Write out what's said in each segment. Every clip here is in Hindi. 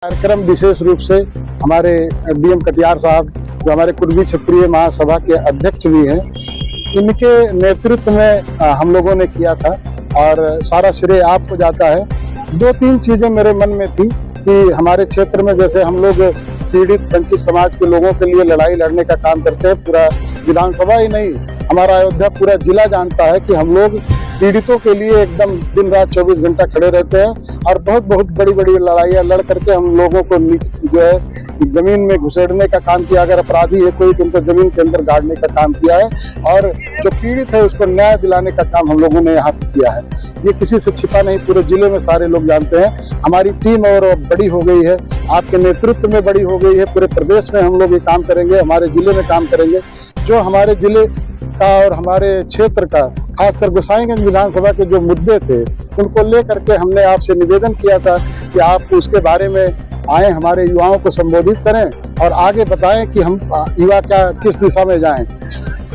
कार्यक्रम विशेष रूप से हमारे डीएम कटियार साहब जो हमारे कुर्मी क्षत्रिय महासभा के अध्यक्ष भी हैं, इनके नेतृत्व में हम लोगों ने किया था और सारा श्रेय आपको जाता है। दो तीन चीजें मेरे मन में थी कि हमारे क्षेत्र में जैसे हम लोग पीड़ित वंचित समाज के लोगों के लिए लड़ाई लड़ने का काम करते हैं, पूरा विधानसभा ही नहीं हमारा अयोध्या पूरा जिला जानता है कि हम लोग पीड़ितों के लिए एकदम दिन रात 24 घंटा खड़े रहते हैं और बहुत बड़ी बड़ी लड़ाइयाँ लड़ करके हम लोगों को जो है जमीन में घुसेड़ने का काम किया। अगर अपराधी है कोई तो उनको जमीन के अंदर गाड़ने का काम किया है और जो पीड़ित है उसको न्याय दिलाने का काम हम लोगों ने यहाँ पे किया है। ये किसी से छिपा नहीं, पूरे जिले में सारे लोग जानते हैं। हमारी टीम और बड़ी हो गई है, आपके नेतृत्व में बड़ी हो गई है। पूरे प्रदेश में हम लोग ये काम करेंगे, हमारे जिले में काम करेंगे। जो हमारे जिले का और हमारे क्षेत्र का खासकर गोसाईगंज विधानसभा के जो मुद्दे थे उनको लेकर के हमने आपसे निवेदन किया था कि आप उसके बारे में आए, हमारे युवाओं को संबोधित करें और आगे बताएं कि हम युवा क्या किस दिशा में जाएं।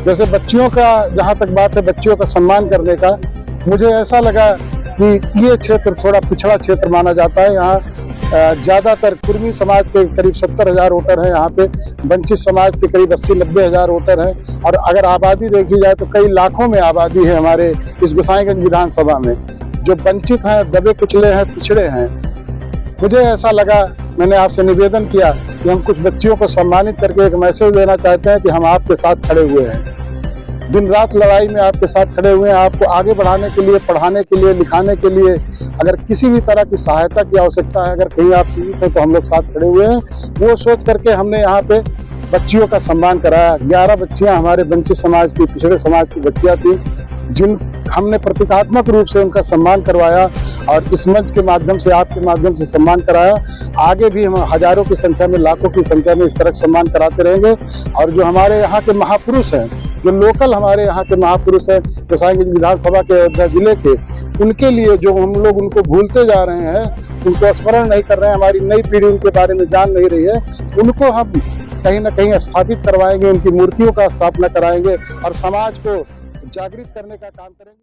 जैसे बच्चियों का जहां तक बात है, बच्चियों का सम्मान करने का, मुझे ऐसा लगा कि ये क्षेत्र थोड़ा पिछड़ा क्षेत्र माना जाता है। यहाँ ज़्यादातर कुर्मी समाज के करीब 70,000 वोटर हैं, यहाँ पे वंचित समाज के करीब 80-90 हज़ार वोटर हैं और अगर आबादी देखी जाए तो कई लाखों में आबादी है हमारे इस गोसाईगंज विधानसभा में। जो वंचित हैं, दबे कुचले हैं, पिछड़े हैं। मुझे ऐसा लगा, मैंने आपसे निवेदन किया कि हम कुछ बच्चियों को सम्मानित करके एक मैसेज देना चाहते हैं कि हम आपके साथ खड़े हुए हैं, दिन रात लड़ाई में आपके साथ खड़े हुए हैं। आपको आगे बढ़ाने के लिए, पढ़ाने के लिए, लिखाने के लिए अगर किसी भी तरह की सहायता की आवश्यकता है, अगर कहीं आप पीड़ित हैं तो हम लोग साथ खड़े हुए हैं। वो सोच करके हमने यहाँ पे बच्चियों का सम्मान कराया। 11 बच्चियाँ हमारे वंचित समाज की, पिछड़े समाज की बच्चियाँ थी जिन हमने प्रतीकात्मक रूप से उनका सम्मान करवाया और इस मंच के माध्यम से, आपके माध्यम से सम्मान कराया। आगे भी हम हजारों की संख्या में, लाखों की संख्या में इस तरह सम्मान कराते रहेंगे। और जो हमारे यहाँ के महापुरुष हैं, जो लोकल हमारे यहाँ के महापुरुष हैं गोसाईगंज विधानसभा के अयोध्या जिले के, उनके लिए जो हम लोग उनको भूलते जा रहे हैं, उनको स्मरण नहीं कर रहे हैं, हमारी नई पीढ़ी उनके बारे में जान नहीं रही है, उनको हम कहीं ना कहीं स्थापित करवाएंगे, उनकी मूर्तियों का स्थापना कराएंगे और समाज को जागृत करने का काम करेंगे।